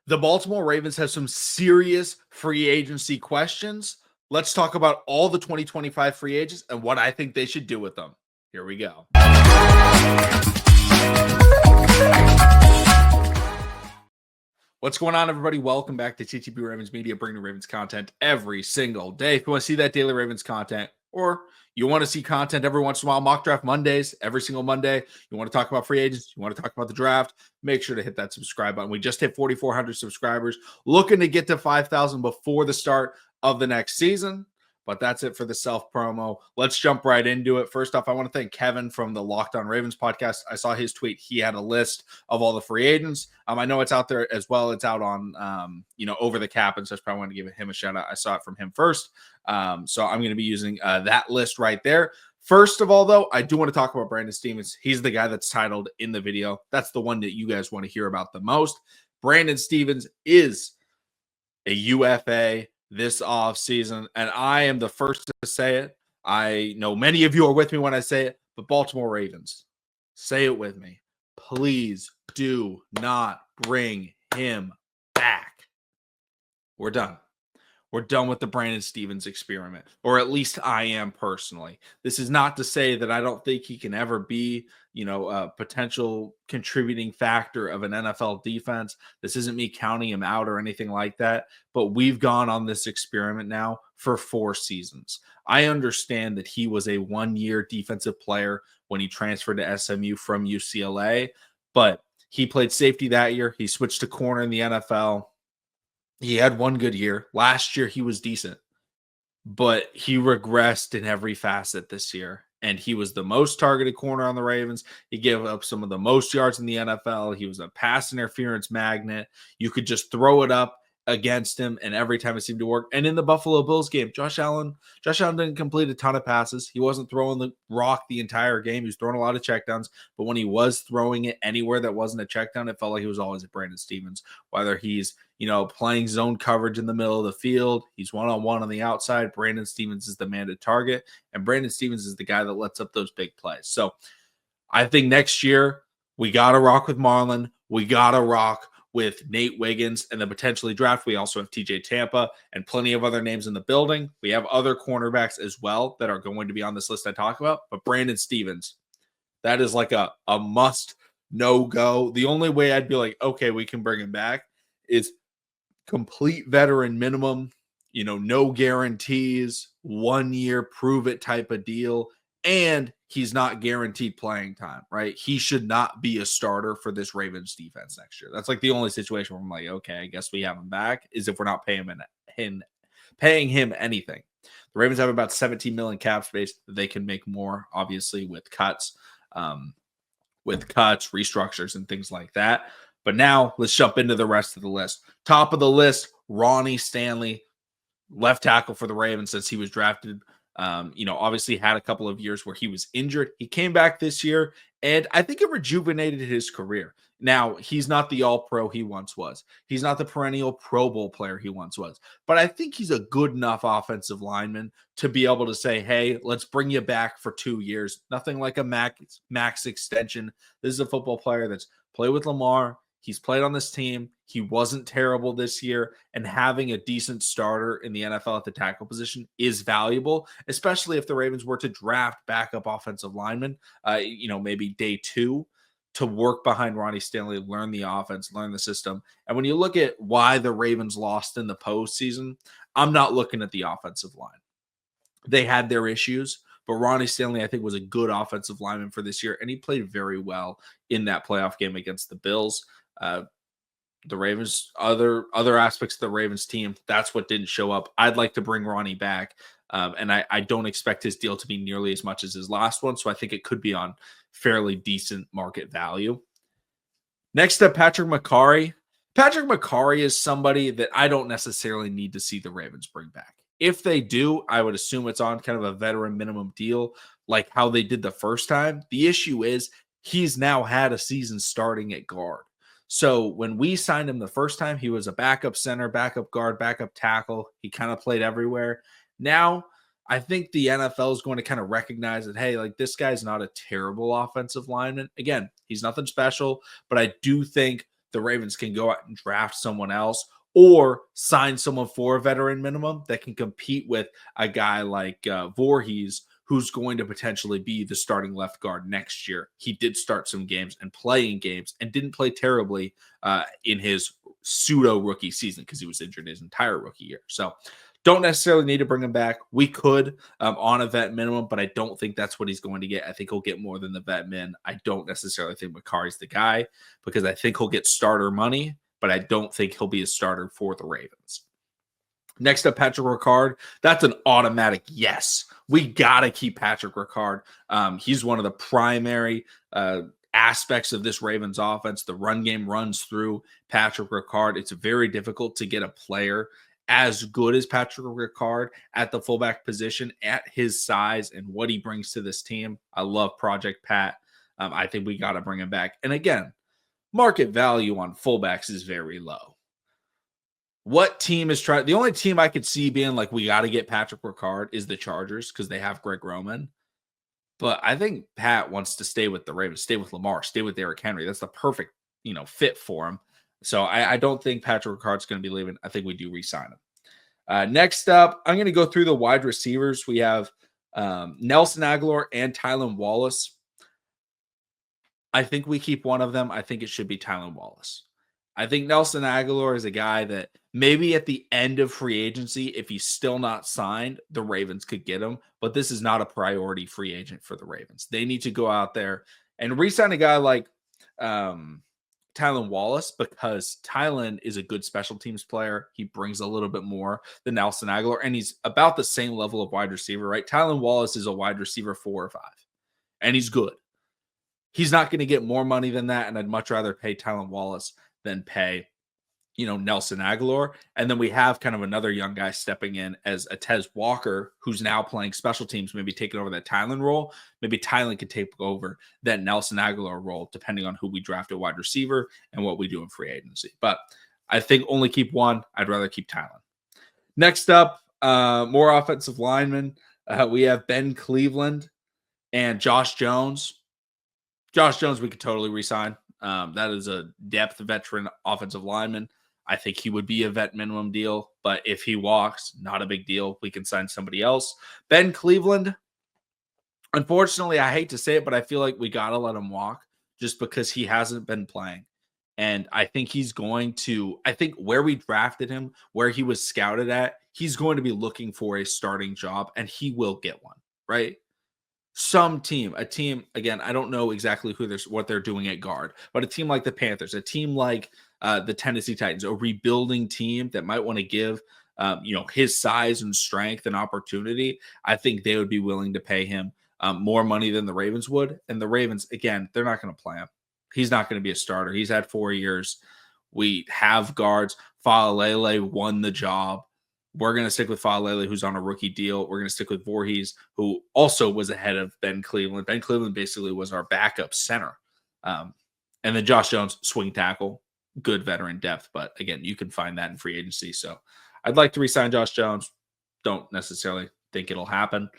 The Baltimore Ravens have some serious free agency questions. Let's talk about all the 2025 free agents and what I think they should do with them. Here we go. What's going on, everybody? Welcome back to TTP Ravens Media, bringing Ravens content every single day. If you want to see that daily Ravens content, or you want to see content every once in a while, mock draft Mondays, every single Monday, you want to talk about free agents, you want to talk about the draft, make sure to hit that subscribe button. We just hit 4,400 subscribers, looking to get to 5,000 before the start of the next season. But that's it for the self promo. Let's jump right into it. First off, I want to thank Kevin from the Locked On Ravens podcast. I saw his tweet. He had a list of all the free agents. I know it's out there as well. It's out on, Over the Cap. And so I probably want to give him a shout out. I saw it from him first. So I'm going to be using that list right there. First of all, though, I do want to talk about Brandon Stephens. He's the guy that's titled in the video. That's the one that you guys want to hear about the most. Brandon Stephens is a UFA this offseason, and I am the first to say it. I know many of you are with me when I say it, but Baltimore Ravens, say it with me. Please do not bring him back. We're done. We're done with the Brandon Stephens experiment, or at least I am personally. This is not to say that I don't think he can ever be, a potential contributing factor of an NFL defense. This isn't me counting him out or anything like that, but we've gone on this experiment now for 4 seasons. I understand that he was a 1-year defensive player when he transferred to SMU from UCLA, but he played safety that year. He switched to corner in the NFL. He had one good year. Last year, he was decent, but he regressed in every facet this year. And he was the most targeted corner on the Ravens. He gave up some of the most yards in the NFL. He was a pass interference magnet. You could just throw it up against him, and every time it seemed to work. And in the Buffalo Bills game, Josh Allen didn't complete a ton of passes. He wasn't throwing the rock the entire game. He was throwing a lot of checkdowns, but when he was throwing it anywhere that wasn't a checkdown, it felt like he was always at Brandon Stephens. Whether he's playing zone coverage in the middle of the field, he's one-on-one on the outside, Brandon Stephens is the man to target, and Brandon Stephens is the guy that lets up those big plays. So I think next year we got to rock with Marlon. We got to rock with Nate Wiggins and the potentially draft. We also have TJ Tampa and plenty of other names in the building. We have other cornerbacks as well that are going to be on this list I talk about, but Brandon Stephens, that is like a must no-go. The only way I'd be like, okay, we can bring him back is complete veteran minimum, no guarantees, 1 year prove it type of deal. And he's not guaranteed playing time, right? He should not be a starter for this Ravens defense next year. That's like the only situation where I'm like, okay, I guess we have him back, is if we're not paying him anything. The Ravens have about 17 million cap space. They can make more, obviously, with cuts, restructures, and things like that. But now let's jump into the rest of the list. Top of the list, Ronnie Stanley, left tackle for the Ravens since he was drafted. Obviously had a couple of years where he was injured. He came back this year, and I think it rejuvenated his career. Now, he's not the all-pro he once was. He's not the perennial Pro Bowl player he once was. But I think he's a good enough offensive lineman to be able to say, hey, let's bring you back for 2 years. Nothing like a max extension. This is a football player that's played with Lamar. He's played on this team. He wasn't terrible this year, and having a decent starter in the NFL at the tackle position is valuable, especially if the Ravens were to draft backup offensive linemen, maybe day 2, to work behind Ronnie Stanley, learn the offense, learn the system. And when you look at why the Ravens lost in the postseason, I'm not looking at the offensive line. They had their issues, but Ronnie Stanley, I think, was a good offensive lineman for this year, and he played very well in that playoff game against the Bills. The Ravens, other aspects of the Ravens team, that's what didn't show up. I'd like to bring Ronnie back, and I don't expect his deal to be nearly as much as his last one, so I think it could be on fairly decent market value. Next up, Patrick Mekari. Patrick Mekari is somebody that I don't necessarily need to see the Ravens bring back. If they do, I would assume it's on kind of a veteran minimum deal, like how they did the first time. The issue is he's now had a season starting at guard. So when we signed him the first time, he was a backup center, backup guard, backup tackle. He kind of played everywhere. Now, I think the NFL is going to kind of recognize that, hey, like, this guy's not a terrible offensive lineman. Again, he's nothing special, but I do think the Ravens can go out and draft someone else or sign someone for a veteran minimum that can compete with a guy like Voorhees, who's going to potentially be the starting left guard next year. He did start some games and play in games and didn't play terribly in his pseudo rookie season because he was injured his entire rookie year. So don't necessarily need to bring him back. We could on a vet minimum, but I don't think that's what he's going to get. I think he'll get more than the vet min. I don't necessarily think Makari's the guy because I think he'll get starter money, but I don't think he'll be a starter for the Ravens. Next up, Patrick Ricard. That's an automatic yes. We got to keep Patrick Ricard. He's one of the primary aspects of this Ravens offense. The run game runs through Patrick Ricard. It's very difficult to get a player as good as Patrick Ricard at the fullback position at his size and what he brings to this team. I love Project Pat. I think we got to bring him back. And again, market value on fullbacks is very low. What team is trying? The only team I could see being like, we got to get Patrick Ricard is the Chargers because they have Greg Roman. But I think Pat wants to stay with the Ravens, stay with Lamar, stay with Derrick Henry. That's the perfect, fit for him. So I don't think Patrick Ricard's going to be leaving. I think we do re-sign him. Next up, I'm going to go through the wide receivers. We have Nelson Aguilar and Tylan Wallace. I think we keep one of them. I think it should be Tylan Wallace. I think Nelson Aguilar is a guy that maybe at the end of free agency, if he's still not signed, the Ravens could get him. But this is not a priority free agent for the Ravens. They need to go out there and re-sign a guy like Tylan Wallace because Tylan is a good special teams player. He brings a little bit more than Nelson Aguilar, and he's about the same level of wide receiver, right? Tylan Wallace is a wide receiver 4 or 5, and he's good. He's not going to get more money than that, and I'd much rather pay Tylan Wallace than pay, Nelson Aguilar. And then we have kind of another young guy stepping in as a Tez Walker, who's now playing special teams, maybe taking over that Tylan role. Maybe Tylan could take over that Nelson Aguilar role, depending on who we draft at wide receiver and what we do in free agency. But I think only keep one. I'd rather keep Tylan. Next up, more offensive linemen. We have Ben Cleveland and Josh Jones. Josh Jones, we could totally re-sign. That is a depth veteran offensive lineman. I think he would be a vet minimum deal, but if he walks, not a big deal. We can sign somebody else. Ben Cleveland, unfortunately, I hate to say it, but I feel like we got to let him walk just because he hasn't been playing. And I think I think where we drafted him, where he was scouted at, he's going to be looking for a starting job, and he will get one, right? A team, again, I don't know exactly what they're doing at guard, but a team like the Panthers, a team like the Tennessee Titans, a rebuilding team that might want to give, his size and strength and opportunity, I think they would be willing to pay him more money than the Ravens would. And the Ravens, again, they're not going to play him. He's not going to be a starter. He's had 4 years. We have guards. Faalele won the job. We're going to stick with Faalele, who's on a rookie deal. We're going to stick with Voorhees, who also was ahead of Ben Cleveland. Ben Cleveland basically was our backup center. And then Josh Jones, swing tackle, good veteran depth. But again, you can find that in free agency. So I'd like to re-sign Josh Jones. Don't necessarily think it'll happen.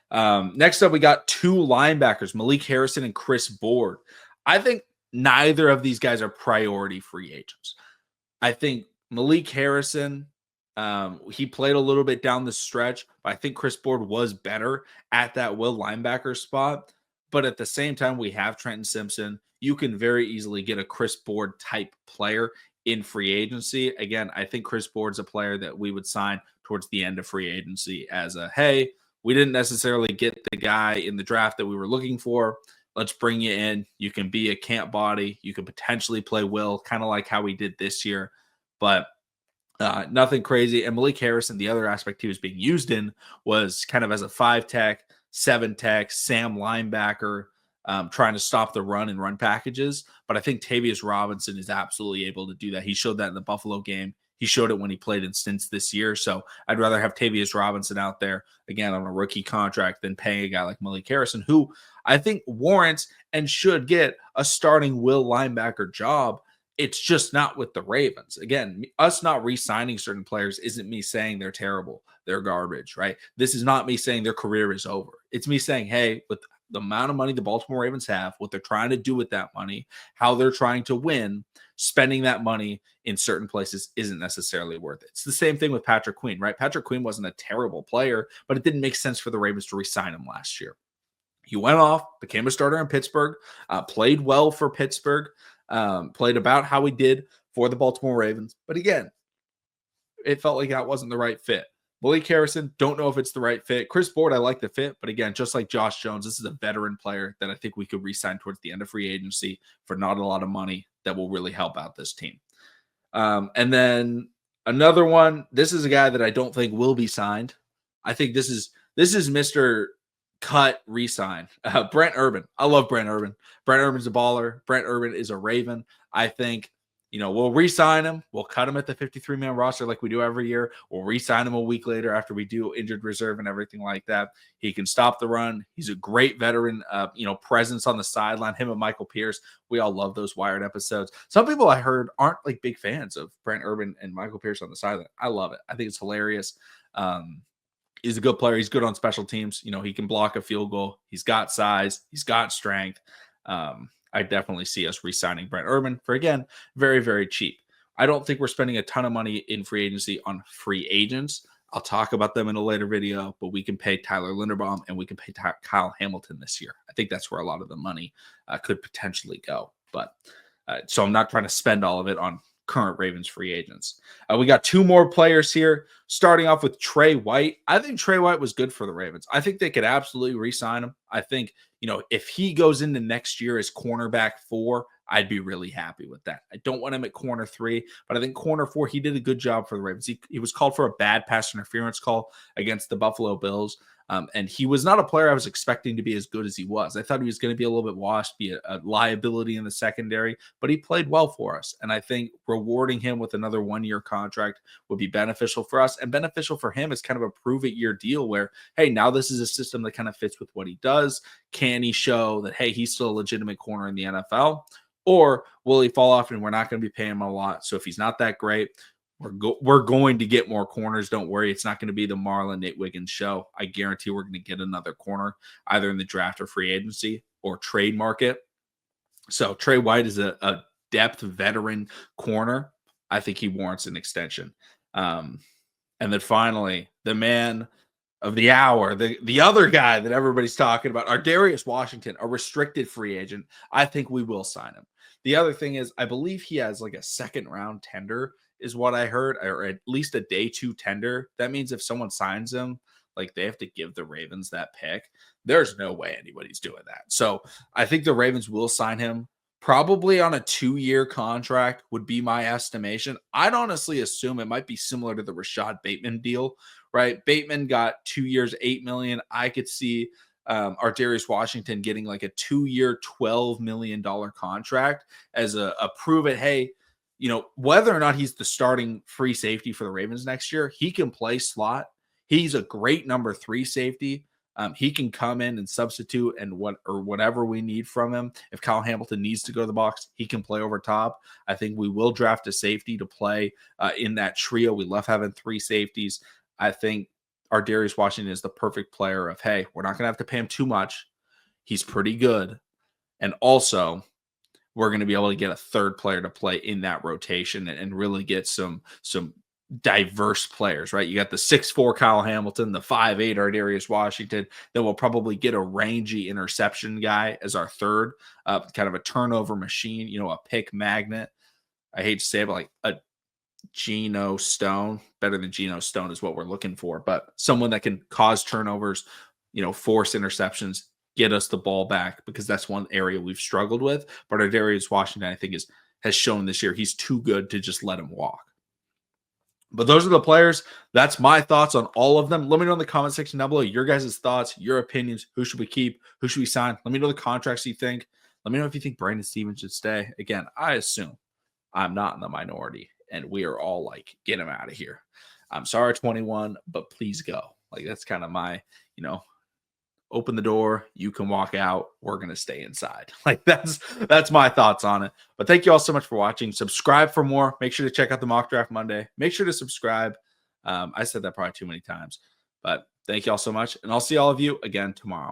Next up, we got 2 linebackers, Malik Harrison and Chris Board. I think neither of these guys are priority free agents. I think Malik Harrison, he played a little bit down the stretch, but I think Chris Board was better at that will linebacker spot. But at the same time, we have Trenton Simpson. You can very easily get a Chris Board type player in free agency. Again, I think Chris Board's a player that we would sign towards the end of free agency as hey, we didn't necessarily get the guy in the draft that we were looking for. Let's bring you in. You can be a camp body. You can potentially play will, kind of like how we did this year. But nothing crazy. And Malik Harrison, the other aspect he was being used in was kind of as a 5-tech, 7-tech, Sam linebacker, trying to stop the run and run packages. But I think Tavius Robinson is absolutely able to do that. He showed that in the Buffalo game. He showed it when he played in stints this year. So I'd rather have Tavius Robinson out there, again, on a rookie contract than paying a guy like Malik Harrison, who I think warrants and should get a starting will linebacker job. It's just not with the Ravens. Again, us not re-signing certain players isn't me saying they're terrible, they're garbage, right? This is not me saying their career is over. It's me saying, hey, with the amount of money the Baltimore Ravens have, what they're trying to do with that money, how they're trying to win, spending that money in certain places isn't necessarily worth it. It's the same thing with Patrick Queen, right? Patrick Queen wasn't a terrible player, but it didn't make sense for the Ravens to re-sign him last year. He went off, became a starter in Pittsburgh, played well for Pittsburgh, played about how he did for the Baltimore Ravens. But again, it felt like that wasn't the right fit. Malik Harrison, don't know if it's the right fit. Chris Board, I like the fit, but again, just like Josh Jones, this is a veteran player that I think we could re-sign towards the end of free agency for not a lot of money that will really help out this team. And then another one, this is a guy that I don't think will be signed. I think this is Mr. Cut re-sign. Brent Urban. I love Brent Urban. Brent Urban's a baller. Brent Urban is a Raven. I think, we'll re-sign him. We'll cut him at the 53-man roster like we do every year. We'll re-sign him a week later after we do injured reserve and everything like that. He can stop the run. He's a great veteran, presence on the sideline. Him and Michael Pierce. We all love those Wired episodes. Some people I heard aren't like big fans of Brent Urban and Michael Pierce on the sideline. I love it. I think it's hilarious. He's a good player. He's good on special teams. He can block a field goal. He's got size. He's got strength. I definitely see us re-signing Brent Urban for, again, very, very cheap. I don't think we're spending a ton of money in free agency on free agents. I'll talk about them in a later video, but we can pay Tyler Linderbaum and we can pay Kyle Hamilton this year. I think that's where a lot of the money could potentially go. But so I'm not trying to spend all of it on current Ravens free agents. We got two more players here, starting off with Trey White. I think Trey White was good for the Ravens. I think they could absolutely re-sign him. I think, if he goes into next year as cornerback 4, I'd be really happy with that. I don't want him at corner 3, but I think corner 4, he did a good job for the Ravens. He was called for a bad pass interference call against the Buffalo Bills. And he was not a player I was expecting to be as good as he was. I thought he was going to be a little bit washed, be a liability in the secondary, but he played well for us. And I think rewarding him with another 1-year contract would be beneficial for us and beneficial for him as kind of a prove-it-year deal where, hey, now this is a system that kind of fits with what he does. Can he show that, hey, he's still a legitimate corner in the NFL? Or will he fall off and we're not going to be paying him a lot? So if he's not that great, we're going to get more corners. Don't worry. It's not going to be the Marlon Nate Wiggins show. I guarantee we're going to get another corner either in the draft or free agency or trade market. So Trey White is a depth veteran corner. I think he warrants an extension. And then finally, the man of the hour, the other guy that everybody's talking about, Darius Washington, a restricted free agent. I think we will sign him. The other thing is, I believe he has like a second-round tender is what I heard, or at least a day 2 tender. That means if someone signs him, like they have to give the Ravens that pick. There's no way anybody's doing that. So I think the Ravens will sign him probably on a 2-year contract would be my estimation. I'd honestly assume it might be similar to the Rashad Bateman deal, right? Bateman got 2 years, $8 million. I could see Darius Washington getting like a 2-year, $12 million contract as a prove it, hey, whether or not he's the starting free safety for the Ravens next year, he can play slot. He's a great number 3 safety. He can come in and substitute and whatever we need from him. If Kyle Hamilton needs to go to the box, he can play over top. I think we will draft a safety to play in that trio. We love having 3 safeties. I think Darius Washington is the perfect player of, hey, we're not going to have to pay him too much. He's pretty good. And also, we're going to be able to get a third player to play in that rotation and really get some diverse players, right? You got the 6'4" Kyle Hamilton, the 5'8" Darius Washington. Then we'll probably get a rangy interception guy as our third, kind of a turnover machine, a pick magnet. I hate to say it, but like a Geno Stone, better than Geno Stone is what we're looking for, but someone that can cause turnovers, force interceptions, get us the ball back, because that's one area we've struggled with. But Darius Washington, I think, has shown this year he's too good to just let him walk. But those are the players. That's my thoughts on all of them. Let me know in the comment section down below your guys' thoughts, your opinions. Who should we keep? Who should we sign? Let me know the contracts you think. Let me know if you think Brandon Stevens should stay. Again, I assume I'm not in the minority, and we are all like, get him out of here. I'm sorry, 21, but please go. Like, that's kind of my, open the door, you can walk out, we're going to stay inside. Like, that's my thoughts on it. But thank you all so much for watching. Subscribe for more. Make sure to check out the Mock Draft Monday. Make sure to subscribe. I said that probably too many times, but thank you all so much, and I'll see all of you again tomorrow.